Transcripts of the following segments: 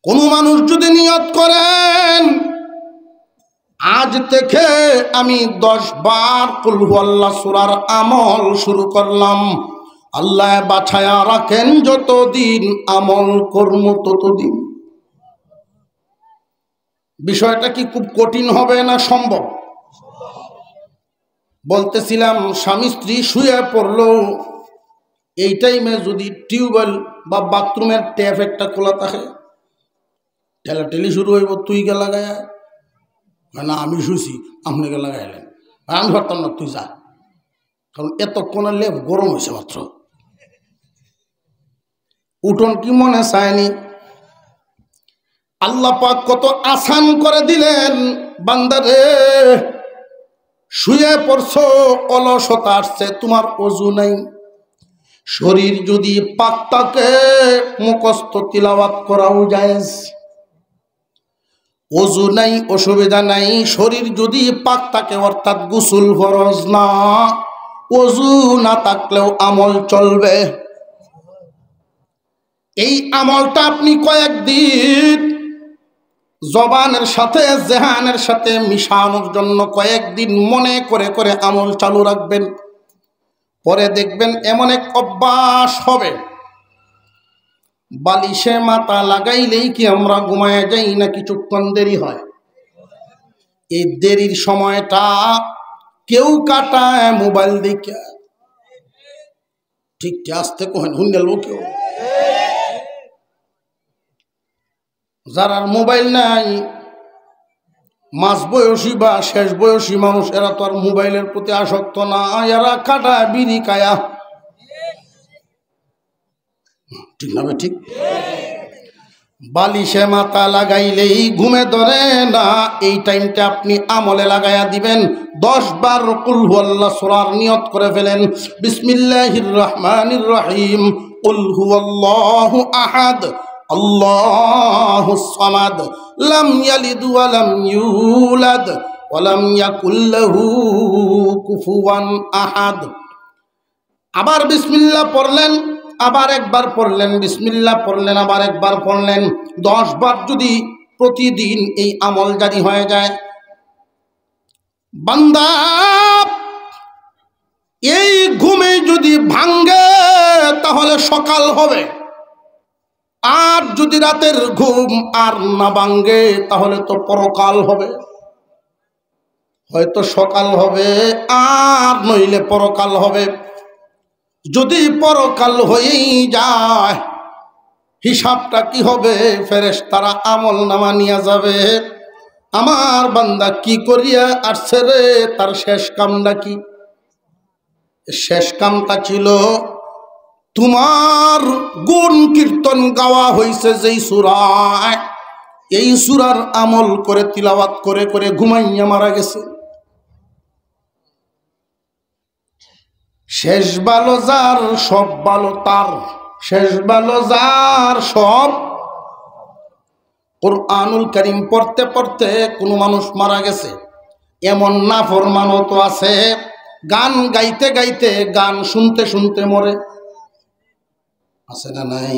কোনো মানুষ যদি নিয়ত করেন আজ থেকে আমি 10 বার কুল হুয়াল্লাহ সূরার আমল শুরু করলাম, আল্লাহ বাছায়া রাখেন যতদিন আমল কর্ম ততদিন। বিষয়টা কি খুব কঠিন হবে না সম্ভব? বলতেছিলাম স্বামী স্ত্রী শুয়ে পড়লো, এই টাইমে যদি টিউবওয়েল বা বাথরুমের ট্যাপ একটা খোলা থাকে, ঠেলাঠেলি শুরু হইব, তুই গে লাগাই, না আমি শুছি আপনি গে লাগাইলেন, আমি ভাবতাম না তুই যা, কারণ এতক্ষণের লেপ গরম হয়েছে মাত্র। উঠোন কি মনে চায়নি? আল্লাহ পাক কত আসান করে দিলেন, বান্দারে শুয়ে পড়ছো, অলসতা আসছে, তোমার ওযু নাই, শরীর যদি পাক থাকে মুখস্থ তিলাওয়াত করাও জায়েজ। ওযু নাই অসুবিধা নাই, শরীর যদি পাক থাকে অর্থাৎ গোসল ফরজ না, ওযু না থাকলেও আমল চলবে। এই আমলটা আপনি কয়েকদিন জবানের সাথে জেহানের সাথে মিশানোর জন্য কয়েকদিন মনে করে করে আমল চালু রাখবেন। পরে দেখবেন এমন এক অভ্যাস হবে, বালিশে মাথা লাগাইলেই কি আমরা ঘুমায় যাই না কিছুক্ষণ দেরি হয়? এই দেরির সময়টা কেউ কাটায় মোবাইল দেখে, ঠিক আসতে কহেন হুন্ডেল কেউ, যারা মোবাইল নাই মাঝ বয়সী বা শেষ বয়সী মানুষ, এরা তো আর মোবাইলের প্রতি আসক্ত না, এরা কাটায় বিড়ি কায়া, ঠিক না? ঠিক। বালিশে মাথা লাগাইলেই ঘুমে ধরে না, এই টাইমটা আপনি আমলে লাগাইয়া দিবেন। 10 বার কুল হুয়াল্লাহ সূরার নিয়ত করে ফেলেন, বিসমিল্লাহির রহমানির রহিম, কুল হুয়াল্লাহু আহাদ আল্লাহুস সামাদ লাম ইয়ালিদ ওয়া লাম ইউলাদ ওয়া লাম ইয়াকুল লাহু কুফুয়ান আহাদ। আবার বিসমিল্লাহ পড়লেন, আবার একবার পড়লেন, বিসমিল্লাহ পড়লেন, আবার একবার পড়লেন। 10 বার যদি প্রতিদিন এই আমল জারি হয়ে যায়, বান্দা এই ঘুমে যদি ভাঙ্গে তাহলে সকাল হবে, আর যদি রাতের ঘুম আর না ভাঙ্গে তাহলে তো পরকাল হবে। হয়তো সকাল হবে আর নইলে পরকাল হবে। যদি পরকাল হয়েই যায় হিসাবটা কি হবে? ফেরেশতারা আমল নামা নিয়ে যাবে, আমার বান্দা কি করিয়া আসছে রে, তার শেষ কামটা কি? শেষ কামটা ছিল তোমার গুণ কীর্তন গাওয়া হয়েছে যেই সূরায়, এই সূরার আমল করে তিলাওয়াত করে করে ঘুমাইয়া মারা গেছে। শেষ ভালো যার সব ভালো তার, শেষ ভালো যার সব। কুরআনুল কারীম পড়তে পড়তে কোনো মানুষ মারা গেছে, এমন নাফরমানও তো আছে গান গাইতে গাইতে গান শুনতে শুনতে মরে, আছে না নাই?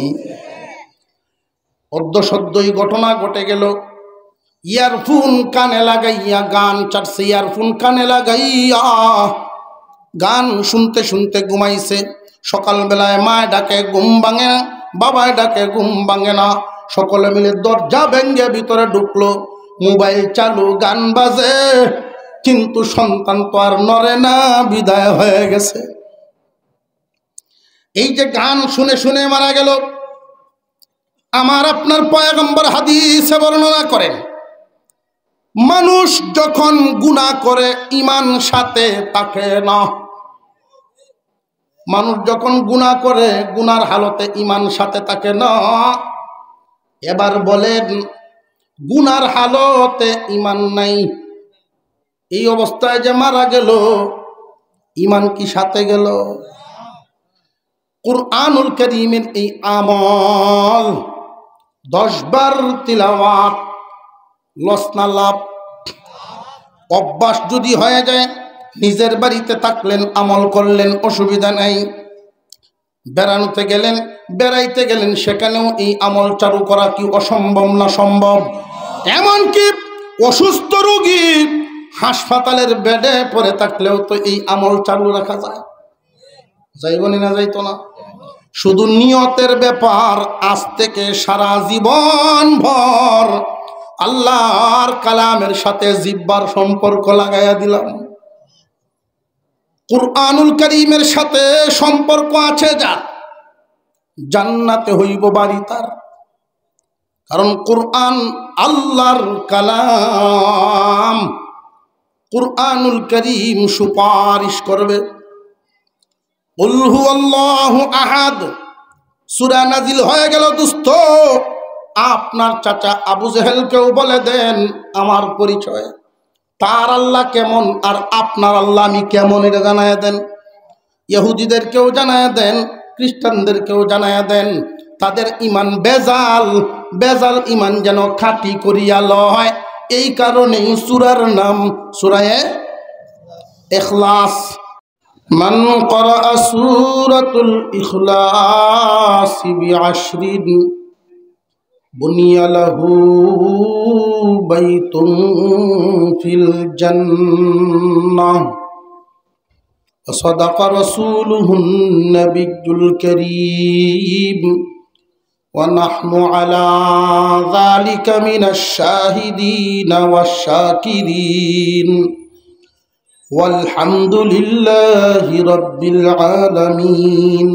অদ্য সদ্যই ঘটনা ঘটে গেল, ইয়ারফোন কানে লাগাইয়া গান চাটছে, ইয়ারফোন কানে লাগাইয়া গান শুনতে শুনতে ঘুমাইছে। সকালবেলায় মায় ডাকে ঘুম ভাঙে না, বাবায় ডাকে ঘুম ভাঙে না, সকলে মিলে দরজা ভেঙ্গে ভিতরে ঢুকলো, মোবাইল চালু, গান বাজে, কিন্তু সন্তান তো আর নড়ে না, বিদায় হয়ে গেছে। এই যে গান শুনে শুনে মারা গেল, আমার আপনার পয়গম্বর হাদিসে বর্ণনা করেন, মানুষ যখন গুনাহ করে ঈমান সাথে থাকে না। মানুষ যখন গুনাহ করে গুনার হালতে ঈমান সাথে থাকে না। এবার বলেন গুনার হালতে ঈমান নাই, এই অবস্থায় যে মারা গেল ঈমান কি সাথে গেল? কুরআনুল কারীমের এই আমল 10 বার তিলাওয়াত, লস না লাভ? অভ্যাস যদি হয়ে যায়, নিজের বাড়িতে থাকলেন আমল করলেন, অসুবিধা নাই। বেড়ানোতে গেলেন, বেড়াইতে গেলেন, সেখানেও এই আমল চালু করা কি অসম্ভব না সম্ভব? এমনকি অসুস্থ রোগী হাসপাতালের বেডে পড়ে থাকলেও তো এই আমল চালু রাখা যায়। যাইবনি না যাইতো না? শুধু নিয়তের ব্যাপার। আজ থেকে সারা জীবন ভর আল্লাহর কালামের সাথে জিহ্বার সম্পর্ক লাগাইয়া দিলাম। কুরআনুল কারীমের সাথে সম্পর্ক আছে যার, জান্নাতে হইব বাড়ি তার। কারণ কুরআন আল্লাহর কালাম। কুরআনুল কারীম সুপারিশ করবে। কুল হুয়াল্লাহু আহাদ সূরা নাজিল হয়ে গেল। দোস্ত, আপনার চাচা আবু জেহেলকেও বলে দেন আমার পরিচয়, তার আল্লাহ কেমন আর আপনার আল্লাহ আমি কেমন, এটা জানায় দেন। ইহুদিদেরকেও জানায় দেন, খ্রিস্টানদেরকেও জানায় দেন। তাদের ইমান বেজাল, বেজাল ইমান যেন খাঁটি করিয়া লয়। এই কারণেই সূরার নাম সূরায়ে ইখলাস। মান ক্বারাআ সূরাতুল ইখলাস বিআশরিন বুনিয়া লাহু বাইতুন ফিল জান্নাহ। وصدق رسوله النبي الكريم ونحن على ذلك من الشاهدين والشاكرين والحمد لله رب العالمين.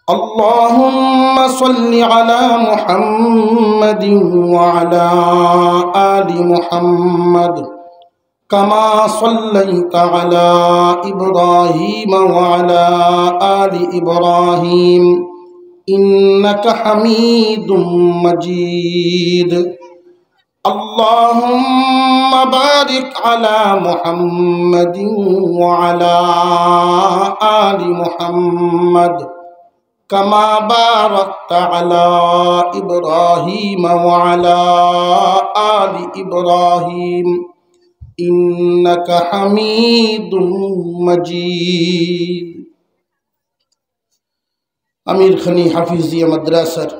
اللهم صل على محمد وعلى آل محمد كما صليت على إبراهيم وعلى آل إبراهيم إنك حميد مجيد. اللهم بارك على محمد وعلى آل محمد كما باركت على إبراهيم وعلى آل إبراهيم إنك حميد مجيد. আমির খানি হাফিজিয়া মাদ্রাসার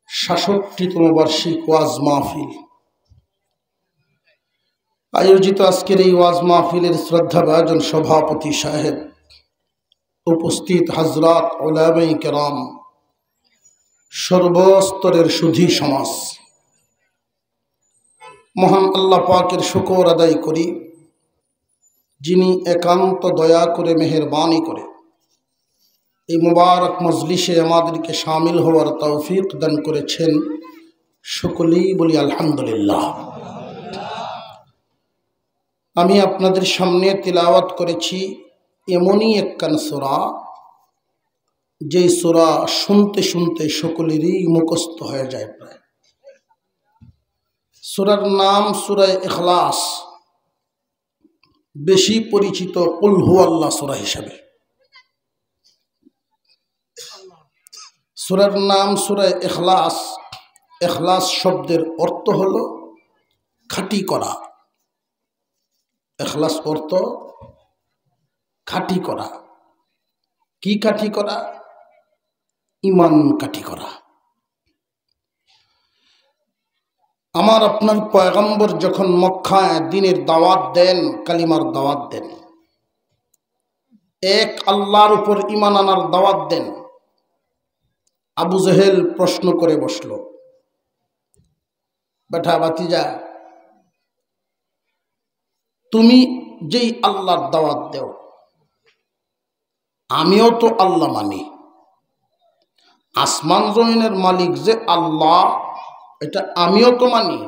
৬৭তম বার্ষিক ওয়াজ মাহফিল আয়োজিত আজকের এই ওয়াজ মাহফিলের শ্রদ্ধাভাজন সভাপতি সাহেব, উপস্থিত হযরত উলামায়ে কেরাম, সর্বস্তরের সুধী সমাজ, মহান আল্লাহ পাকের শুকর আদায় করি যিনি একান্ত দয়া করে মেহেরবানি করে এই মুবারক মজলিসে আমাদেরকে শামিল হওয়ার তৌফিক দান করেছেন। সকলেই বলি আলহামদুলিল্লাহ। আমি আপনাদের সামনে তিলাওয়াত করেছি এমনই একখান সূরা, যেই সূরা শুনতে শুনতে সকলেরই মুখস্থ হয়ে যায় প্রায়। সূরার নাম সূরা ইখলাস, বেশি পরিচিত কুল হুয়াল্লাহ সূরা হিসাবে। সূরার নাম সূরা ইখলাস। ইখলাস শব্দের অর্থ হলো খাঁটি করা। ইখলাস অর্থ খাঁটি করা। কি খাঁটি করা? ঈমান খাঁটি করা। আমার আপনার পয়গম্বর যখন মক্কায় দ্বীনের দাওয়াত দেন, কালিমার দাওয়াত দেন, এক আল্লাহর উপর ঈমান আনার দাওয়াত দেন, আবু জেহেল প্রশ্ন করে বসল, বেটা ভাতিজা, তুমি যেই আল্লাহর দাওয়াত দেও, আমিও তো আল্লাহ মানি। আসমান জমিনের মালিক যে আল্লাহ, এটা আমিও তো মানি।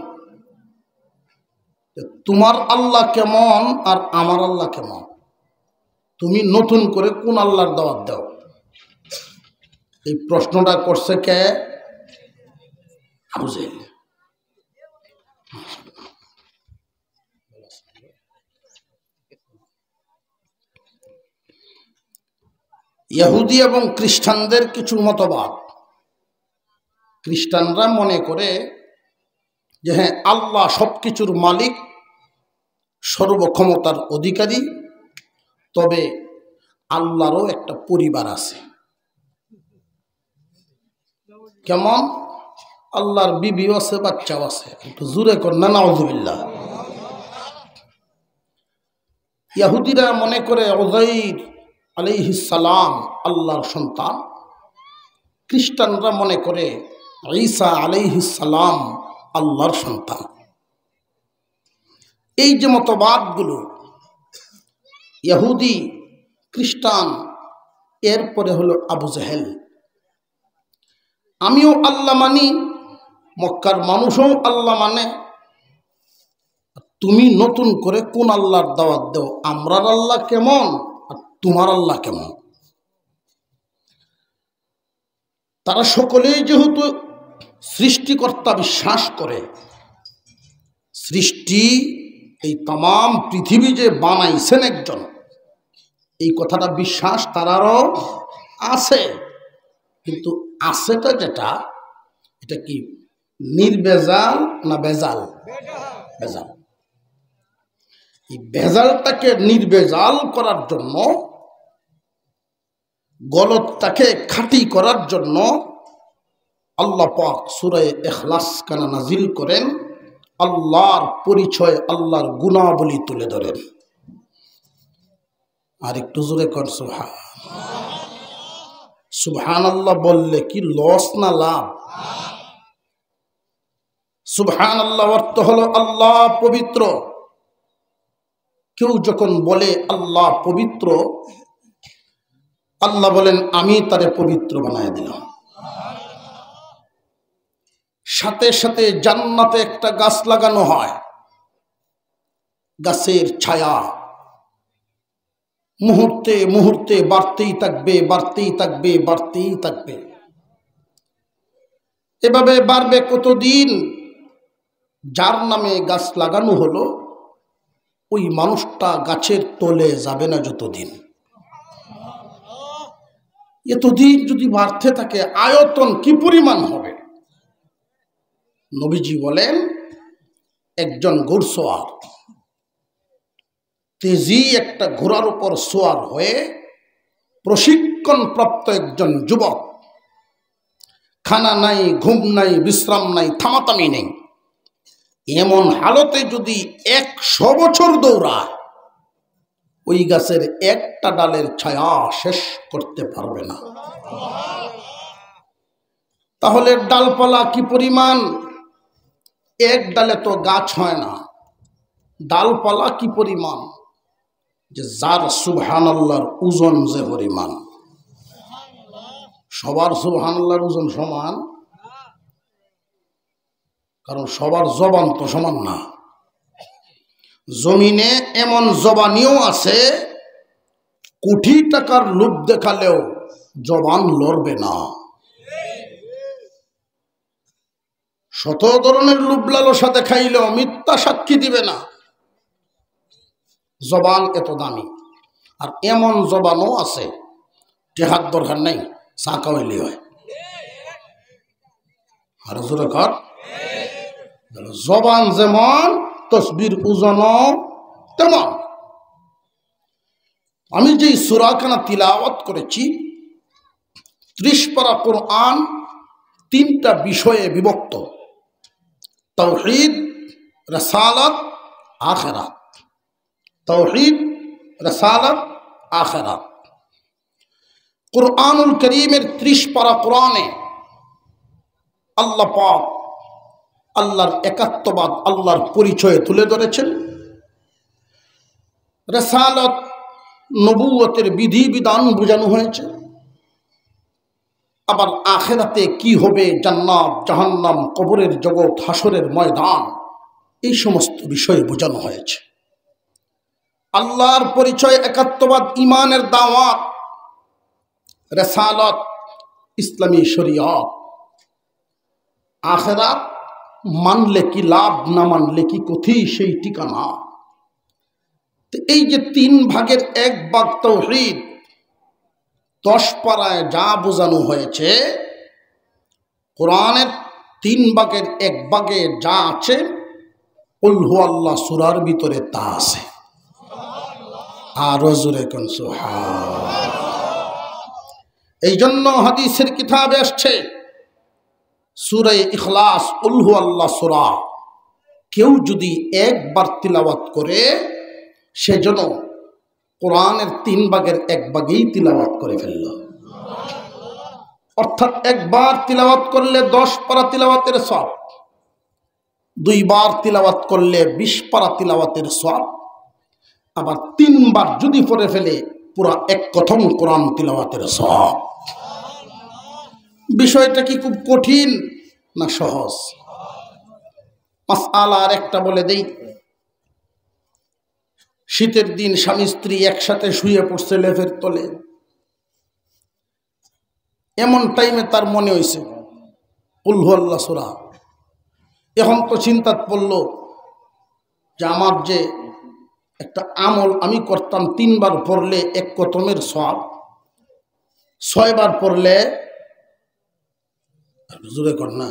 তোমার আল্লাহ কেমন আর আমার আল্লাহ কেমন? তুমি নতুন করে কোন আল্লাহর দাওয়াত দাও? এই প্রশ্নটা করছে কে? আবু জেহেল। ইহুদি এবং খ্রিস্টানদের কিছু মতবাদ। খ্রিস্টানরা মনে করে যে হ্যাঁ, আল্লাহ সবকিছুর মালিক, সর্বক্ষমতার অধিকারী, তবে আল্লাহরও একটা পরিবার আছে। কেমন? আল্লাহর বিবিও আছে, বাচ্চাও আছে। একটু জোরে কর না নাউযুবিল্লাহ। ইহুদিরা মনে করে উযাইর আলাইহিস সালাম আল্লাহর সন্তান, খ্রিস্টানরা মনে করে ঈসা আলাইহিস সালাম আল্লাহর সন্তান। এই যে মতবাদগুলো ইহুদি, খ্রিস্টান, এরপরে হলো আবু জেহেল। আমিও আল্লাহ মানি, মক্কার মানুষও আল্লাহ মানে, তুমি নতুন করে কোন আল্লাহর দাওয়াত দাও? আমরার আল্লাহ কেমন আর তোমার আল্লাহ কেমন? তারা সকলেই যেহেতু সৃষ্টিকর্তা বিশ্বাস করে, সৃষ্টি এই তাম পৃথিবী যে বানাইছেন একজন, এই কথাটা বিশ্বাস তারারও আছে। কিন্তু আছেটা যেটা, এটা কি নির্বেজাল না বেজাল? বেজাল। এই বেজালটাকে নির্বেজাল করার জন্য, গলতটাকে খাঁটি করার জন্য আল্লাহ পাক সূরা ইখলাস কানা নাজিল করেন, আল্লাহর পরিচয়, আল্লাহর গুণাবলী তুলে ধরেন। আর একটু জোরে কর সুবহান। সুবহানাল্লাহ বললে কি লস না লাভ? সুবহানাল্লাহ অর্থ হলো আল্লাহ পবিত্র। কেউ যখন বলে আল্লাহ পবিত্র, আল্লাহ বলেন আমি তারে পবিত্র বানায় দিলাম। সাথে সাথে জান্নাতে একটা গাছ লাগানো হয়, গাছের ছায়া মুহূর্তে মুহূর্তে বাড়তেই থাকবে, বাড়তেই থাকবে, বাড়তেই থাকবে। এভাবে বাড়বে কতদিন? যার নামে গাছ লাগানো হলো ওই মানুষটা গাছের তলে যাবে না যতদিন। এতদিন যদি বাড়তে থাকে, আয়তন কি পরিমাণ হবে? নবীজি বলেন, একজন ঘোড়সওয়ার তেজি একটা ঘোড়ার উপর সোয়ার হয়ে প্রশিক্ষণপ্রাপ্ত একজন যুবক, খানা নাই, ঘুম নাই, বিশ্রাম নাই, থামাতামি নেই, এমন হালতে যদি 100 বছর দৌড়ায়, ওই গাছের একটা ডালের ছায়া শেষ করতে পারবে না। তাহলে ডালপালা কি পরিমাণ? এক ডালে তো গাছ হয় না, ডালপালা কি পরিমাণ? যে যার সুবহানাল্লাহর ওজন যে পরিমাণ। সবার সুবহানাল্লাহর ওজন সমান? কারণ সবার জবান তো সমান না। জমিনে এমন জবানিও আছে, কোটি টাকার লোভ দেখালেও জবান লড়বে না। শত ধরনের লোভ লালসা দেখাইলেও মিথ্যা সাক্ষী দিবে না। জবান এত দামি। আর এমন জবানও আছে, টেহার দরকার নেই, চা খাওয়াইলে হয়। আর জোরে কর। জবান যেমন, তসবির ওজনও তেমন। আমি যে সূরাখানা তিলাওয়াত করেছি, 30 পারা কোরআন 3টা বিষয়ে বিভক্ত: তাওহীদ, রিসালাত, আখিরাত। তাওহীদ, রিসালাত, আখিরাত। কুরআনুল কারীমের 30 পারা কোরআনে আল্লাহ পাক আল্লাহর একাত্মবাদ, আল্লাহর পরিচয় তুলে ধরেছেন। রিসালাত, নবুয়তের বিধি বিধান বোঝানো হয়েছে। আবার আখিরাতে কি হবে, জান্নাত, জাহান্নাম, কবরের জগৎ, হাসরের ময়দান, এই সমস্ত বিষয় বোঝানো হয়েছে। আল্লাহর পরিচয়, একাত্মবাদ, ঈমানের দাওয়াত, রিসালাত, ইসলামী শরীয়ত। আখিরাত মানলে কি লাভ, না মানলে কি ক্ষতি, সেই ঠিকানা। এই যে 3 ভাগের 1 ভাগ তাওহীদ, 10 পারায় যা বোঝানো হয়েছে, কোরআনের 3 ভাগের 1 ভাগে যা আছে, কুল হু আল্লাহ সূরার ভিতরে তা আছে। আরো জোরে কোন সুবহান। এই জন্য হাদিসের কিতাবে আসছে সূরা ইখলাস কুল হুয়াল্লাহ সূরা কেউ যদি একবার তিলাওয়াত করে সেজন্য কোরআনের 3 ভাগের 1 ভাগই তিলাওয়াত করে ফেলল। অর্থাৎ একবার তিলাওয়াত করলে 10 পারা তিলাওয়াতের সওয়াব, 2 বার তিলাওয়াত করলে 20 পারা তিলাওয়াতের সওয়াব, আবার 3 বার যদি পড়ে ফেলে পুরা 1 কথম কোরআন তিলাওয়াতের সওয়াব। বিষয়টা কি খুব কঠিন না সহজ? মাসআলা আর একটা বলে দেই। শীতের দিন স্বামী স্ত্রী একসাথে শুয়ে পড়ছে লেপের তলে। এমন টাইমে তার মনে হয়েছে কুল হুয়াল্লাহ সূরা। এখন তো চিন্তা পড়ল যে আমার যে একটা আমল আমি করতাম 3 বার পড়লে 1 কথমের সওয়াব, 6 বার পড়লে জোরে কর না,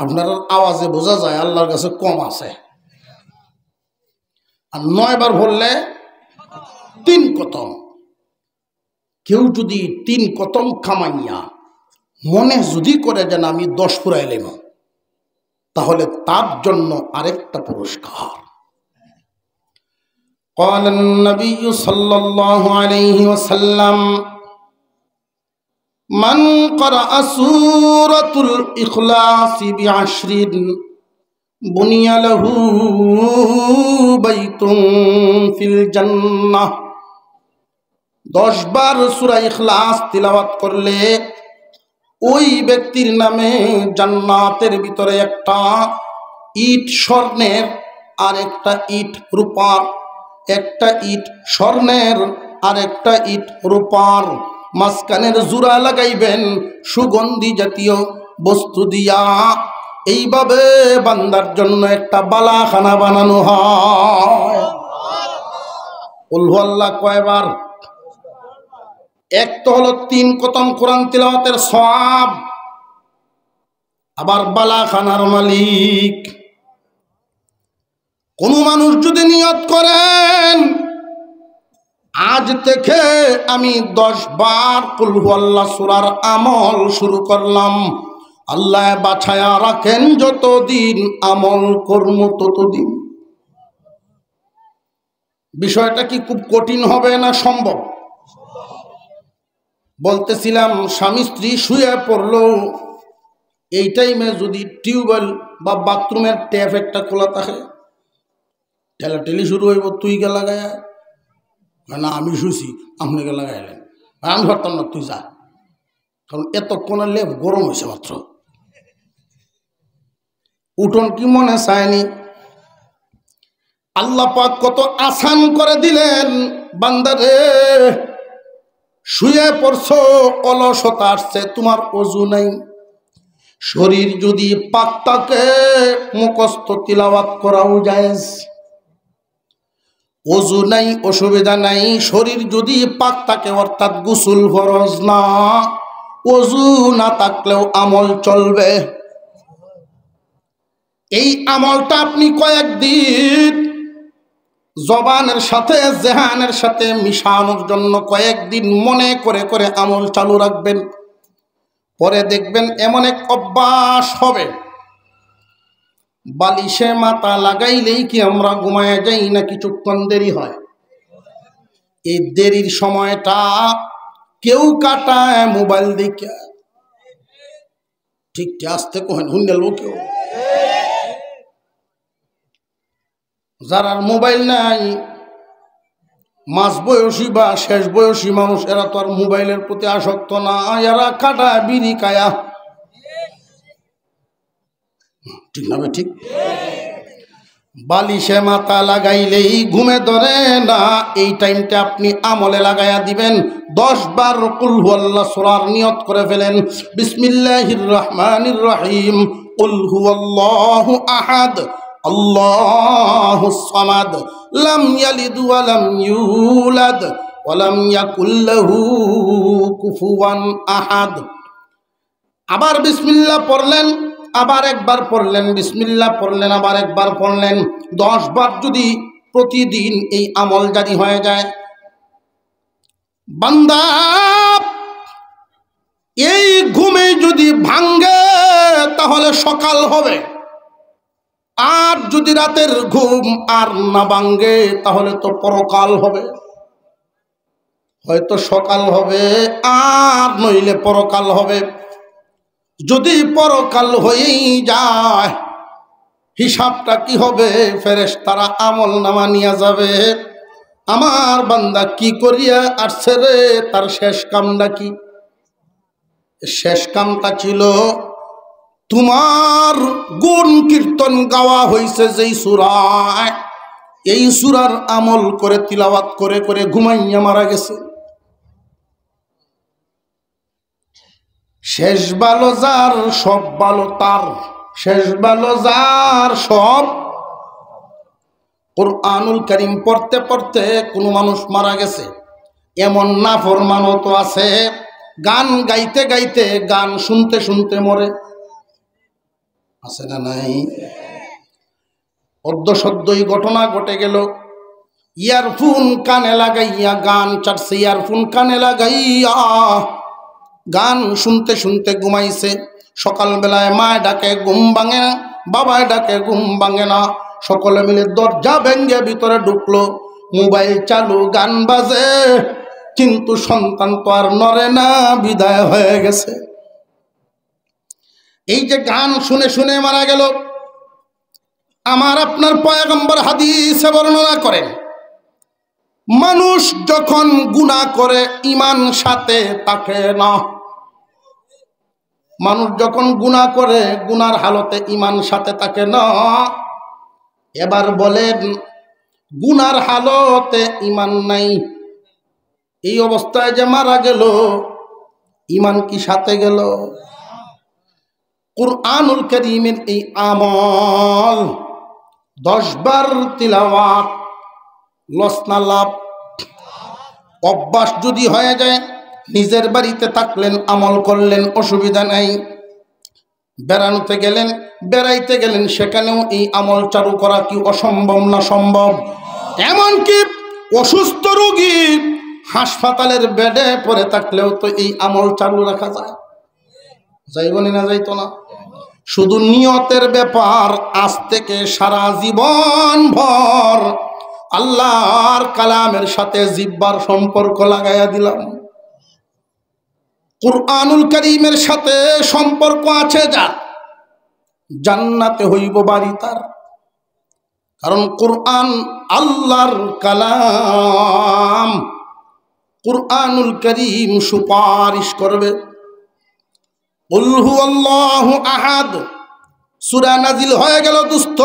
আপনার আওয়াজে বোঝা যায় আল্লাহর কাছে কম আছে। আর 9 বার পড়লে 3 কথম। কেউ যদি 3 কথম কামাইয়া মনে যদি করে যেন আমি 10 পুরাইলাম, তাহলে তার জন্য আরেকটা পুরস্কার। قال النبي صلى الله عليه وسلم من قرأ سورة الإخلاص ب10 بني له بيت في الجنة। 10 বার সূরা ইখলাস তিলাওয়াত করলে ওই ব্যক্তির নামে জান্নাতের ভিতরে একটা ইট স্বর্ণের আর একটা ইট রূপার, একটা ইট স্বর্ণের আর একটা ইট রূপার, মাঝখানের জোড়া লাগাইবেন সুগন্ধি জাতীয় বস্তু দিয়া। এইভাবে বান্দার জন্য একটা বালাখানা বানানো হয়। কুল হুয়াল্লাহ কয়বার? এক তো হলো 3 কথম কোরআন তিলাওয়াতের সওয়াব, আবার বালাখানার মালিক। কোন মানুষ যদি নিয়ত করেন আজ থেকে আমি 10 বার কুল হুয়াল্লাহ সূরার আমল শুরু করলাম, আল্লাহ বাছায়া রাখেন যতদিন আমল কর্ম ততদিন। বিষয়টা কি খুব কঠিন হবে না সম্ভব? বলতেছিলাম স্বামী স্ত্রী শুয়ে পড়লো, এই টাইমে যদি টিউবওয়েল বা বাথরুমের ট্যাপ একটা খোলা থাকে, ঠেলাঠেলি শুরু হইব, তুই গে লাগায় না আমি শুছি আপনি গে লাগাইলেন, আমি ভাবতাম না তুই যা, কারণ এতক্ষণের লেপ গরম হয়েছে মাত্র। উঠোন কি মনে চায়নি? আল্লাহ পাক কত আসান করে দিলেন। বান্দারে শুয়ে পড়ছো, অলসতা আসছে, তোমার ওযু নাই, শরীর যদি পাক থাকে মুখস্থ তিলাওয়াত করাও জায়েজ। ওযু নাই অসুবিধা নাই, শরীর যদি পাক থাকে অর্থাৎ গোসল ফরজ না, ওযু না থাকলেও আমল চলবে। এই আমলটা আপনি কয়েকদিন জবানের সাথে জেহানের সাথে মিশানোর জন্য কয়েকদিন মনে করে করে আমল চালু রাখবেন। পরে দেখবেন এমন এক অভ্যাস হবে, বালিশে মাথা লাগাইলেই কি আমরা ঘুমায় যাই না কিছুক্ষণ দেরি হয়? এই দেরির সময়টা কেউ কাটায় মোবাইল দেখে। ঠিক আসতে কহেন হুন্ডেল কেউ, যারা মোবাইল নাই মাঝ বয়সী বা শেষ বয়সী মানুষ, এরা তো আর মোবাইলের প্রতি আসক্ত না, এরা কাটায় বিড়ি কায়া। ঠিক না? ঠিক। বালিশে মাথা লাগাইলেই ঘুমে ধরে না, এই টাইমটা আপনি আমলে লাগাইয়া দিবেন। 10 বার কুল হুয়াল্লাহ সূরার নিয়ত করে ফেলেন। বিসমিল্লাহির রহমানির রহিম। কুল হুয়াল্লাহু আহাদ আল্লাহুস সামাদ লাম ইয়ালিদ ওয়া লাম ইউলাদ ওয়া লাম ইয়াকুল লাহু কুফুয়ান আহাদ। আবার বিসমিল্লাহ পড়লেন, আবার একবার পড়লেন, বিসমিল্লাহ পড়লেন, আবার একবার পড়লেন। 10 বার যদি প্রতিদিন এই আমল জারি হয়ে যায়। বান্দা এই ঘুমে যদি ভাঙ্গে তাহলে সকাল হবে, আর যদি রাতের ঘুম আর না ভাঙ্গে তাহলে তো পরকাল হবে। হয়তো সকাল হবে আর নইলে পরকাল হবে। যদি পরকাল হয়েই যায় হিসাবটা কি হবে? ফেরেশতারা আমল নামা নিয়ে যাবে, আমার বান্দা কি করিয়া আসছে রে, তার শেষ কামটা কি? শেষ কামটা ছিল তোমার গুণ কীর্তন গাওয়া হয়েছে যেই সূরায়, এই সূরার আমল করে তিলাওয়াত করে করে ঘুমাইয়া মারা গেছে। শেষ ভালো যার সব ভালো তার, শেষ ভালো যার সব। কুরআনুল কারীম পড়তে পড়তে কোনো মানুষ মারা গেছে, এমন নাফরমানও তো আছে গান গাইতে গাইতে গান শুনতে শুনতে মরে, আছে না নাই? অদ্য সদ্যই ঘটনা ঘটে গেল, ইয়ারফোন কানে লাগাইয়া গান চাটছে, ইয়ারফোন কানে লাগাইয়া গান শুনতে শুনতে ঘুমাইছে। সকালবেলায় মায় ডাকে ঘুম ভাঙে না, বাবায় ডাকে ঘুম ভাঙে না, সকলে মিলে দরজা ভেঙে ভিতরে ঢুকলো, মোবাইল চালু, গান বাজে, কিন্তু সন্তান তো আর নড়ে না, বিদায় হয়ে গেছে। এই যে গান শুনে শুনে মারা গেল। আমার আপনার পয়গম্বর হাদিসে বর্ণনা করেন, মানুষ যখন গুনাহ করে ঈমান সাথে থাকে না। মানুষ যখন গুনাহ করে গুনার হালতে ঈমান সাথে থাকে না। এবার বলেন গুনার হালতে ঈমান নাই, এই অবস্থায় যে মারা গেল, ঈমান কি সাথে গেল? কুরআনুল কারীমের এই আমল 10 বার তিলাওয়াত, লস না লাভ? অভ্যাস যদি হয়ে যায়, নিজের বাড়িতে থাকলেন আমল করলেন, অসুবিধা নাই। বেড়ানোতে গেলেন, বেড়াইতে গেলেন, সেখানেও এই আমল চালু করা কি অসম্ভব না সম্ভব? এমনকি অসুস্থ রোগী হাসপাতালের বেডে পড়ে থাকলেও তো এই আমল চালু রাখা যায়, যাইবনি না যাইতো না? শুধু নিয়তের ব্যাপার, আজ থেকে সারা জীবন ভর আল্লাহর কালামের সাথে জিহ্বার সম্পর্ক লাগাইয়া দিলাম। কুরআনুল কারীমের সাথে সম্পর্ক আছে যার, জান্নাতে হইব বাড়ি তার। কারণ কুরআন আল্লাহর কালাম, কুরআনুল কারীম সুপারিশ করবে। কুল হুয়াল্লাহু আহাদ সূরা নাজিল হয়ে গেল। দোস্ত,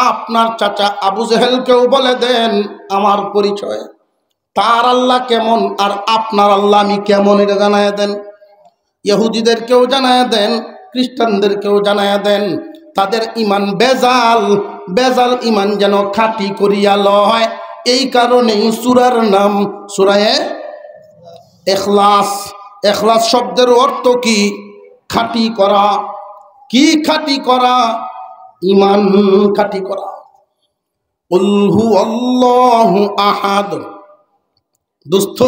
আপনার চাচা আবু জেহেলকেও বলে দেন আমার পরিচয়, তার আল্লাহ কেমন আর আপনার আল্লাহ আমি কেমন, এটা জানায় দেন। ইহুদিদেরকেও জানায় দেন, খ্রিস্টানদেরকেও জানায় দেন, তাদের ঈমান বেজাল, বেজাল ঈমান যেন খাঁটি করিয়া লয়। এই কারণেই সূরার নাম সূরায়ে ইখলাস। ইখলাস শব্দের অর্থ কি? খাঁটি করা। কি খাঁটি করা? ঈমান খাঁটি করা। কুল হুয়াল্লাহু আহাদ, দোস্ত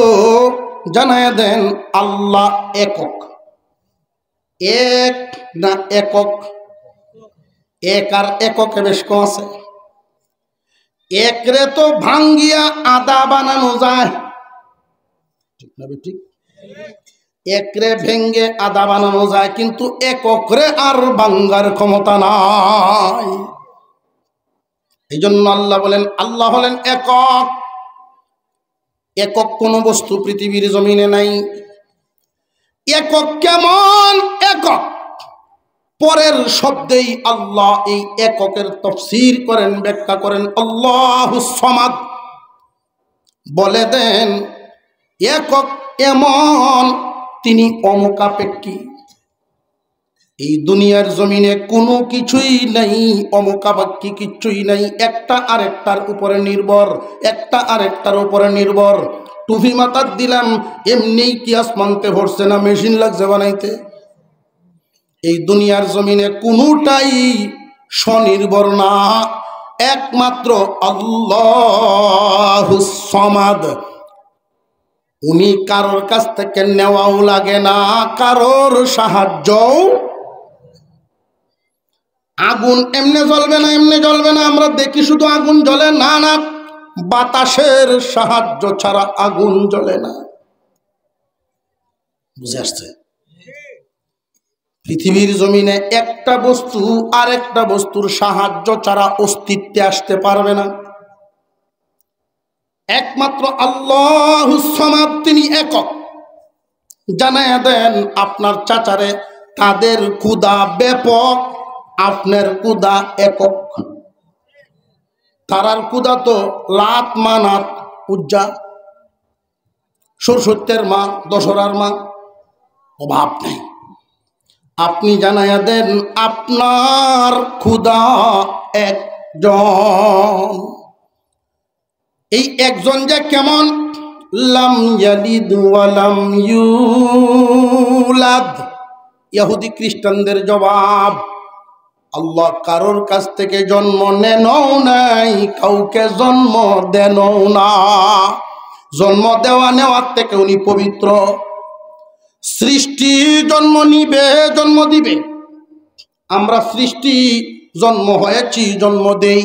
জানায় দেন আল্লাহ একক। এক না একক? এক আর এককে বেশ কম আছে। একরে তো ভাঙ্গিয়া আদা বানানো যায়, ঠিক না? ঠিক, একরে ভেঙ্গে আদা বানানো যায়, কিন্তু একরে আর ভাঙ্গার ক্ষমতা নাই। এই জন্য আল্লাহ বলেন, আল্লাহ হলেন একক। একক কোন বস্তু পৃথিবীর জমিনে নাই। একক কেমন একক? পরের শব্দেই আল্লাহ এই এককের তাফসীর করেন, ব্যাখ্যা করেন। আল্লাহুস সামাদ বলে দেন একক এমন, তিনি অমুখাপেক্ষী। এই দুনিয়ার জমিনে কোনো কিছুই নাই অমুখাপেক্ষী, কিছুই নাই। একটা আরেকটার উপরে নির্ভর, একটা আরেকটার উপরে নির্ভর। টুপি মাথার দিলাম, এমনি কি আসমানতে ভরছে না মেশিন লাগছে বানাইতে? এই দুনিয়ার জমিনে কোনোটাই স্বনির্ভর না। একমাত্র আল্লাহুস সামাদ। উনি কারোর কাছ থেকে নেওয়াও লাগে না, কারোর সাহায্যও। আগুন এমনি জ্বলবে না, এমনি জ্বলবে না, আমরা দেখি শুধু আগুন জ্বলে, না না, বাতাসের সাহায্য ছাড়া আগুন জ্বলে না। বুঝে আসছে? পৃথিবীর জমিনে একটা বস্তু আর একটা বস্তুর সাহায্য ছাড়া অস্তিত্বে আসতে পারবে না। একমাত্র আল্লাহুস সামাদ, তিনি একক। জানায়া দেন আপনার চাচারে, তাদের ক্ষুধা ব্যাপক, আপনার ক্ষুধা একক। তারার ক্ষুধা তো লাত মানাত উজ্জা, সরস্বতীর মা, দশরার মা, অভাব নেই। আপনি জানায়া দেন আপনার ক্ষুধা একজন। এই একজন যে কেমন? লাম ইয়ালিদ ওয়া লাম ইউলাদ। ইহুদি খ্রিস্টানদের জবাব, আল্লাহ কারোর কাছ থেকে জন্ম নেনও নাই, কাউকে জন্ম দেনও না। জন্ম দেওয়া নেওয়ার থেকে উনি পবিত্র। সৃষ্টি জন্ম নিবে, জন্ম দিবে। আমরা সৃষ্টি, জন্ম হয়েছি, জন্ম দেই।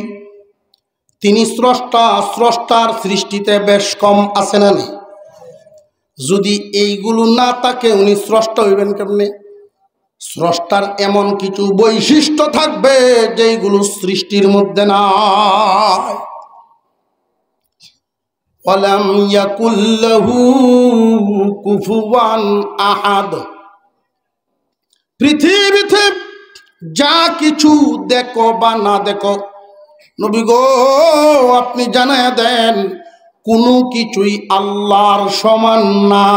তিনি স্রষ্টা, স্রষ্টার সৃষ্টিতে বেশ কম আছে না নেই? যদি এইগুলো না থাকে উনি স্রষ্টা হইবেন কেমনে? স্রষ্টার এমন কিছু বৈশিষ্ট্য থাকবে যেগুলো সৃষ্টির মধ্যে নাই। ওয়ালাম ইয়াকুল লাহু কুফুয়ান আহাদ। পৃথিবীতে যা কিছু দেখো বা না দেখো, নবী গো আপনি জানায়া দেন কোনো কিছুই আল্লাহর সমান না,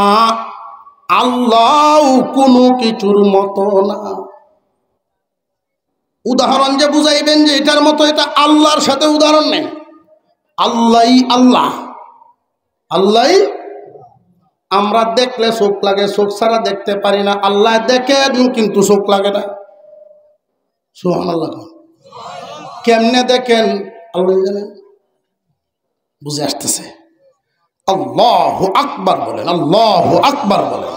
আল্লাহ কোনো কিছুর মতো না। উদাহরণ যে বুঝাইবেন যে এটার মতো, এটা আল্লাহর সাথে উদাহরণ নেই। আল্লাহই আল্লাহ, আল্লাহই। আমরা দেখলে চোখ লাগে, চোখ ছাড়া দেখতে পারি না। আল্লাহ দেখেন কিন্তু চোখ লাগে না। সুবহানাল্লাহ। কেমনে দেখেন আল্লাহ জানেন। বুঝে আসতেছে? আল্লাহু আকবার বলেন, আল্লাহু আকবার বলেন।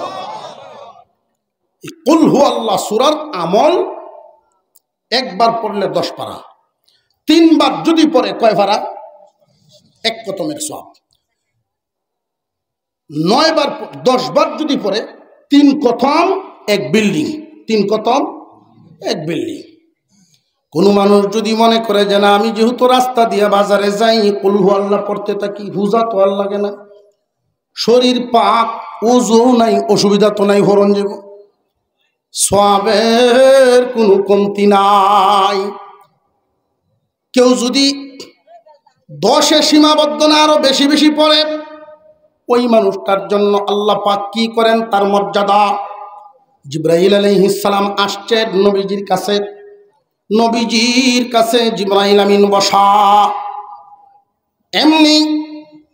কুল হু আল্লাহ সূরার আমল একবার পড়লে 10 পারা, 3 বার যদি পড়ে কয় পারা? 1 খতমের সওয়াব। 9 বার 10 বার যদি পড়ে 3 খতম 1 বিল্ডিং, 3 খতম 1 বিল্ডিং। কোন মানুষ যদি মনে করে যে না আমি যেহেতু রাস্তা দিয়ে বাজারে যাই কুল হু আল্লাহ পড়তে থাকি, হুজা তো আর লাগে না, শরীর পাক, ওযু নাই, অসুবিধা তো নাই, হরণ যাব, সওয়াবের কোনো কমতি নাই। কেউ যদি 10-এ সীমাবদ্ধ না আরো বেশি বেশি পড়ে, ওই মানুষটার জন্য আল্লাহ পাক কি করেন? তার মর্যাদা। জিবরাইল আলাইহিস সালাম আসছেন নবীজির কাছে, নবীজির কাছে জিবরাইল আমিন বসা, এমনি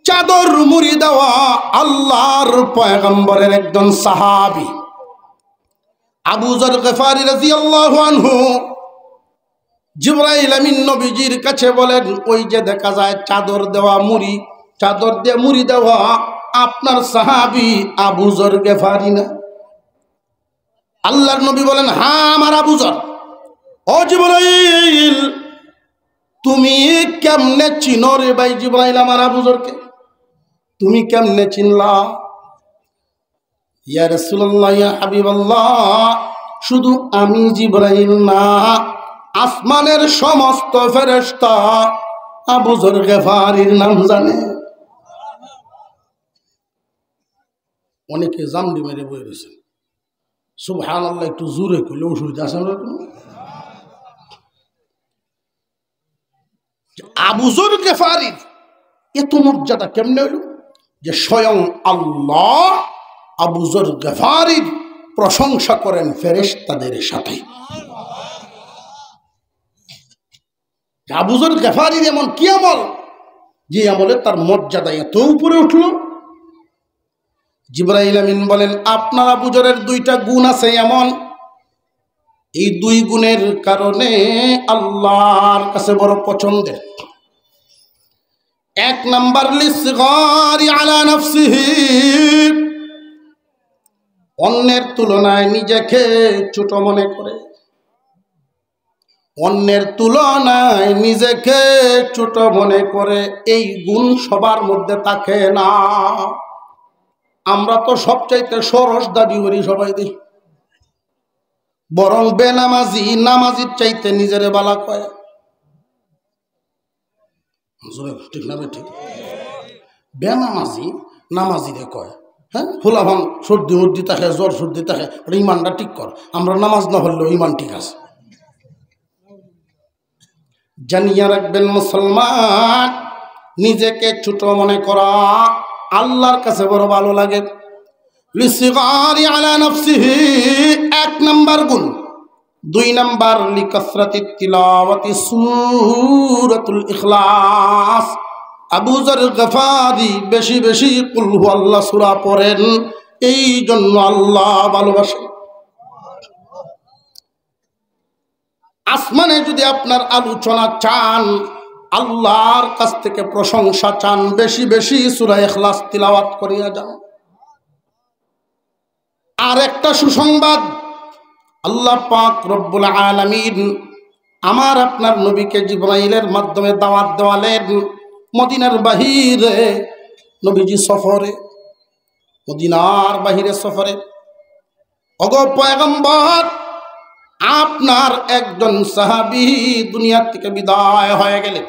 চাদর মুড়ি দেওয়া আল্লাহর পয়গম্বরের একজন সাহাবী আবু যর গফারি রাদিয়াল্লাহু আনহু। জিবরাইল আমিন নবীজির কাছে বলেন, ওই যে দেখা যায় চাদর দেওয়া মুড়ি, চাদর দিয়ে মুড়ি দেওয়া আপনার সাহাবী আবু যর গফারি না? আল্লাহর নবী বলেন, হ্যাঁ আমার আবু যর। ও জিবরাইল তুমি কেমনে চিনো রে ভাই? জিবরাইল আমার আবু যরকে তুমি কেমনে চিনলা? ইয়া রাসূলুল্লাহ, ইয়া হাবিবাল্লাহ, শুধু আমি জিবরাইল না, আসমানের সমস্ত ফেরেশতা আবু যর গফারির নাম জানে। অনেকে জামডি মেরে বই রয়েছে। সুবহানাল্লাহ, একটু জোরে কইলে অসুবিধা আছে? আবু যর গফারির এত মর্যাদা কেমনে হইল? যে স্বয়ং আল্লাহ আবু যর গফারির প্রশংসা করেন ফেরেশতাদের সাথে। আবু যর গফারির এমন কি আমল যে আমলে তার মর্যাদা এত উপরে উঠল? জিবরাইল আমিন বলেন, আপনার আবু যরের 2টা গুণ আছে এমন, এই 2 গুণের কারণে আল্লাহর কাছে বড় পছন্দের। নাম্বার লিসগারি আলা নাফসিহি, অন্যের তুলনায় নিজেকে ছোট মনে করে, অন্যের তুলনায় নিজেকে ছোট মনে করে। এই গুণ সবার মধ্যে থাকে না। আমরা তো সবচাইতে সরস দাবি করি সবাই দিই, বরং বেনামাজি নামাজির চাইতে নিজেরে বালা কয়। ঠিক না ঠিক? বেনামাজি নামাজিরে কয়, হ্যাঁ ফুলাভান সর্দি মর্দি থাকে, জ্বর সর্দি থাকে, ইমানটা ঠিক কর। আমরা নামাজ না হলেও ইমান ঠিক আছে। জানিয়ে রাখবেন মুসলমান, নিজেকে ছোট মনে করা আল্লাহর কাছে বড় ভালো লাগে। লিসগারি আলা নাফসিহি এক নাম্বার গুণ। 2 নাম্বার লিকাসরাতি তিলাওয়াতি সূরাতুল ইখলাস। আবু যর গফারি বেশি বেশি কুল হুয়াল্লাহ সূরা পড়েন, এই জন্য আল্লাহ ভালোবাসেন। আসমানে যদি আপনার আলোচনা চান, আল্লাহর কাছ থেকে প্রশংসা চান, বেশি বেশি সূরা ইখলাস তিলাওয়াত করিয়া যান। আর একটা সুসংবাদ, আল্লাহ পাক রব্বুল আলামিন আমার আপনার নবীকে জিবরাইলের মাধ্যমে দাওয়াত দেওয়ালেন মদিনার বাহিরে। নবীজি সফরে, মদিনার বাহিরে সফরে। ওগো পয়গম্বর, আপনার একজন সাহাবী দুনিয়া থেকে বিদায় হয়ে গেলেন।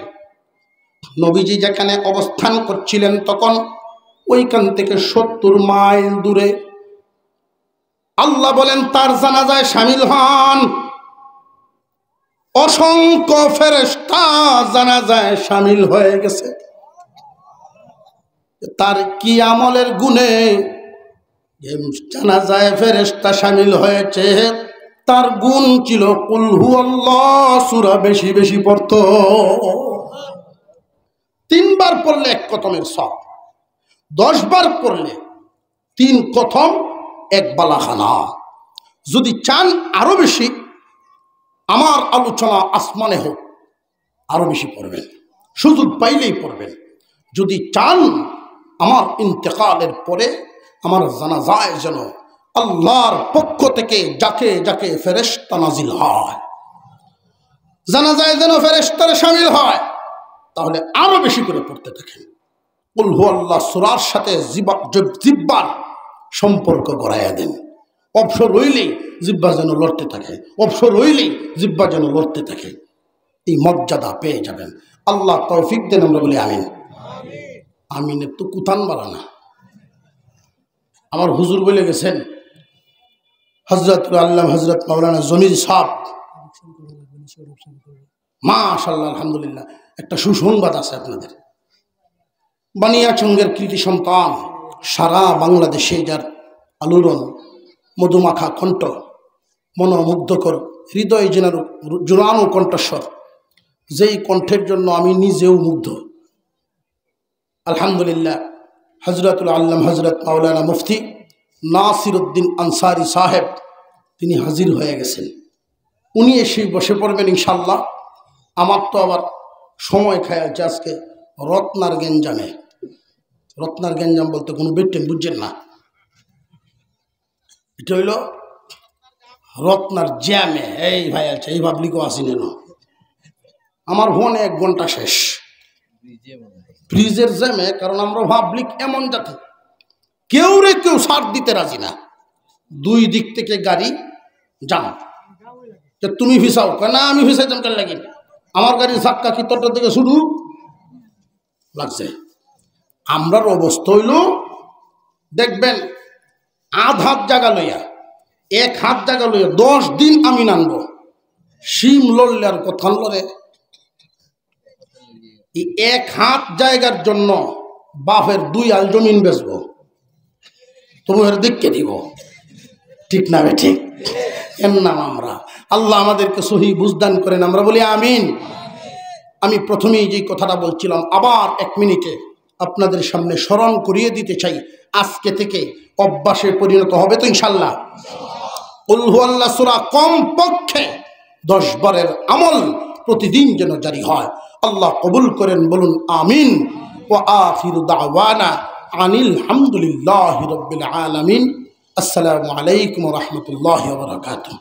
নবীজি যেখানে অবস্থান করছিলেন তখন ওইখান থেকে 70 মাইল দূরে। আল্লাহ বলেন তার জানাজায় শামিল হন। অসংখ্য ফেরেশতা জানাজায় শামিল হয়ে গেছে। তার কি আমলের গুণে জানাজায় ফেরেশতা শামিল হয়েছে? তার গুণ ছিল কুল হুয়াল্লাহ সূরা বেশি বেশি পড়ত। 3 বার পড়লে 1 খতমের সওয়াব, 10 বার পড়লে 3 খতম 1 বালাখানা। যদি চান আরো বেশি, আমার আলোচনা আসমানে হোক, আরো বেশি পড়বেন, সুযোগ পাইলেই পড়বেন। যদি চান আমার ইন্তেকালের পরে আমার জানাজায় যেন আল্লাহর পক্ষ থেকে যাকে যাকে ফেরেশতা নাজিল হয়, জানাজায় যেন ফেরেশতারা শামিল হয়, তাহলে আরো বেশি করে পড়তে থাকেন। কুল হুয়াল্লাহ সূরার সাথে জিহ্বার সম্পর্ক গড়াইয়া দেন। অবসর রইলেই জিহ্বা যেন লড়তে থাকে, অবসর রইলেই জিহ্বা যেন লড়তে থাকে। এই মর্যাদা পেয়ে যাবেন। আল্লাহ তৌফিক দেন, আমরা বলি আমিন। আমিনের তো কুতান বালা না। আমার হুজুর বলে গেছেন, হযরতুল আল্লামা হযরত মাওলানা জমির সাহেব, মাশাআল্লাহ আলহামদুলিল্লাহ। একটা সুসংবাদ আছে আপনাদের। বানিয়াচঙ্গের কৃতি সন্তান, সারা বাংলাদেশে যার আলোড়ন মধুমাখা কণ্ঠ, মনোমুগ্ধকর হৃদয় জেনার জোরানো কণ্ঠস্বর, যেই কণ্ঠের জন্য আমি নিজেও মুগ্ধ। আলহামদুলিল্লাহ, হযরতুল আল্লামা হযরত মাওলানা মুফতি নাসির উদ্দিন আনসারী সাহেব তিনি হাজির হয়ে গেছেন। উনি এসে বসে পড়বেন ইনশাআল্লাহ। আমার তো আবার সময় খায় আছে আজকে রত্নার গেঞ্জামে। রত্নার গেঞ্জাম বলতে কোনো বেটেন বুঝছেন না, এটা হইল রত্নার জ্যামে। এই ভাই আছে, এই পাবলিকও আসিনি না। আমার ফোনে 1 ঘন্টা শেষ ফ্রিজের জ্যামে। কারণ আমরা পাবলিক এমন জাতি, কেউ ছাড় দিতে রাজি না। 2 দিক থেকে গাড়ি জাম। তুমি ফিসাও না, আমি ফিসাইতাম কেন লাগি? আমার গাড়ির ধাক্কা কি তোরটার দিকে শুরু লাগছে। আমরার অবস্থা হইল, দেখবেন আধ হাত জায়গা লইয়া, 1 হাত জায়গা লইয়া 10 দিন আমি নানব। শিম লড়লে আর কথা লড়ে। এই 1 হাত জায়গার জন্য বাপের 2 আল জমিন বেচবো, তোমার দিককে দিব। ঠিক না বে ঠিক? এর নাম আমরা। আল্লাহ আমাদেরকে সহি বুঝদান করেন, আমরা বলি আমিন। আমি প্রথমেই যে কথাটা বলছিলাম, আবার 1 মিনিটে আপনাদের সামনে স্মরণ করিয়ে দিতে চাই। আজকে থেকে অভ্যাসে পরিণত হবে তো ইনশাল্লাহ। কুল হুয়াল্লাহ সূরা কমপক্ষে 10 বারের আমল প্রতিদিন যেন জারি হয়। আল্লাহ কবুল করেন, বলুন আমিন। ওয়া আখিরু দাওয়ানা আনিল হামদুলিল্লাহি রাব্বিল আলামিন। আসসালামু আলাইকুম ওয়া রাহমাতুল্লাহি ওয়া বারাকাতুহু।